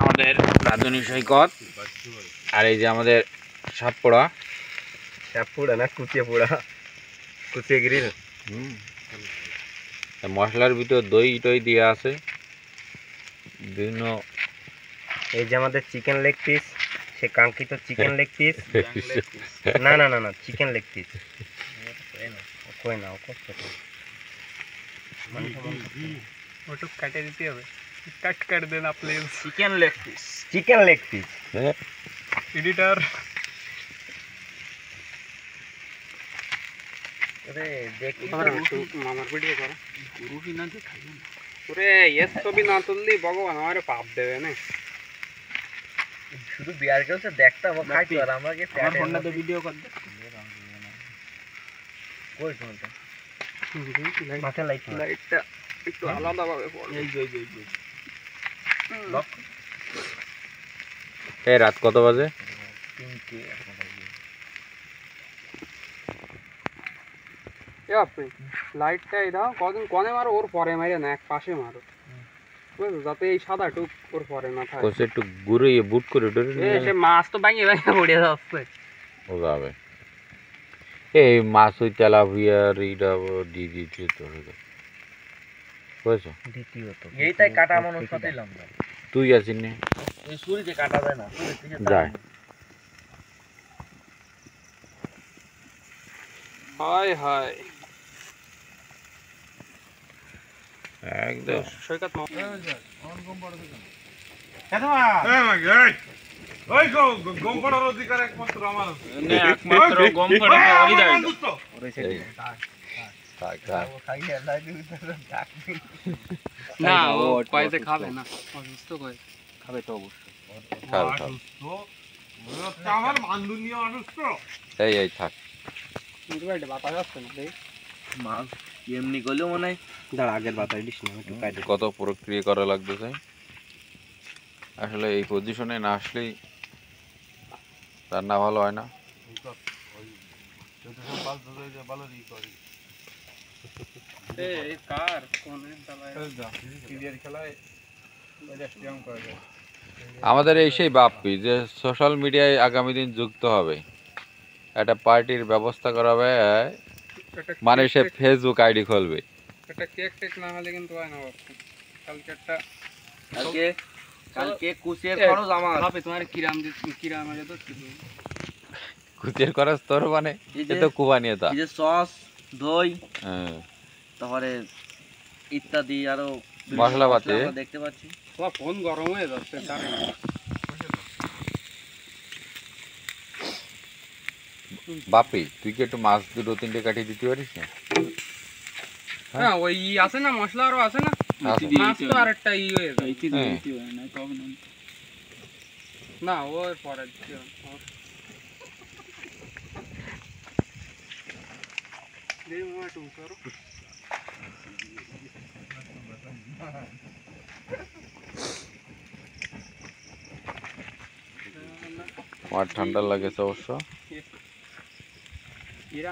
আমাদের রাধুনী সৈকত আর এই যে আমাদের সাতপোড়া না কুচিয়ে পোড়া, কুচিয়ে গ্রিল। মশলার ভিতর দই টই দিয়ে আছে বিভিন্ন। এই যে আমাদের চিকেন লেগ পিস, সে কাঙ্ক্ষিত চিকেন লেগ পিস। না না না না চিকেন লেগ পিস কই না, ও কষ্ট ওটু কাটে দিতে হবে, কাট कर देना please. Chicken leg piece, chicken leg piece. Editor अरे देख মামার ভিডিও কর, গুরুহি না দেখাই না ওরে। এস ছবি না তুললি ভগবান আমারে পাপ দেবে না। শুধু বিয়ার কেও তো দেখতে হবে, খাইতে আর আমাকে আমার ফোনটাতে ভিডিও কর দে। কই ফোনটা মাথা লাইটটা একটু আলাদা ভাবে পড়ে। এই যে লক এই রাত কত বাজে? 3टे। এ আপনি লাইটটা এই দাও, কদিন কোণে মারো, ওর পরে মারে না, এক পাশে মারো বুঝছো, যাতে এই সাদা টুক ওর পরে না থাকে। কোসে একটু ঘুরিয়ে বুট করে ডরে এ সে মাছ তো ভাঙে ভাঙে পড়ে যাচ্ছে। ও যাবে এই মাছ ওই তেলাপিয়ার এইটা দিয়ে দিচ্ছে তো বুঝছো। দ্বিতীয়ত এইটাই কাটা মানুষ সাথে লম্বা, তুই আছিস নে এই ছুরিতে কাটা যায় না, ছুরি থেকে যায়। হায় হায় একদম সৈকত না, ও কয়েতে খাবে না, অসুস্থ কয় খাবে তো অবশ্যই। এই এই থাক বাতাস আসছে না রে। মাছ এমনি করলেও মনে হয় দাঁড়া, আগের বাতাস দিস না, একটু কাটে। কত প্রক্রিয়া করা লাগতেছে আসলে। এই পজিশনে না আসলেই রান্না ভালো হয় না। এই কার কোনে দাঁড়ায় আমাদের এই সেই বাপ্পি যে সোশ্যাল মিডিয়ায় আগামী দিন যুক্ত হবে, একটা পার্টির ব্যবস্থা করা হবে, মানে সে ফেসবুক আইডি খুলবে। একটা কেক টেক না হলে কিন্তু হয় না বাপ্পি। কালকে একটা কালকে কুচিয়ের খরচ আমার। খাবে তোমার কিরাম কিরাম আগে তো কুচের খরচ তোর, মানে এ তো কুবানিয়ে তা এই যে সস, দই, হ্যাঁ, তারপরে ইত্যাদি আরো মশলাপাতি আমরা দেখতে পাচ্ছি। তোমার ফোন গরম হয়ে যাচ্ছে জানি না। বাপি তুই কি একটু মাছ দুটো তিনটে কাটিয়ে দিতে পারিস না? হ্যাঁ ওই আছে না, মশলা আরো আছে না, আছে। মাছ তো আরেকটা হয়ে যায় হ্যাঁ। না ওর পরে দিতে হবে। দেই মামা একটু করো। আমার ঠান্ডা লাগেছে অবশ্য। এরা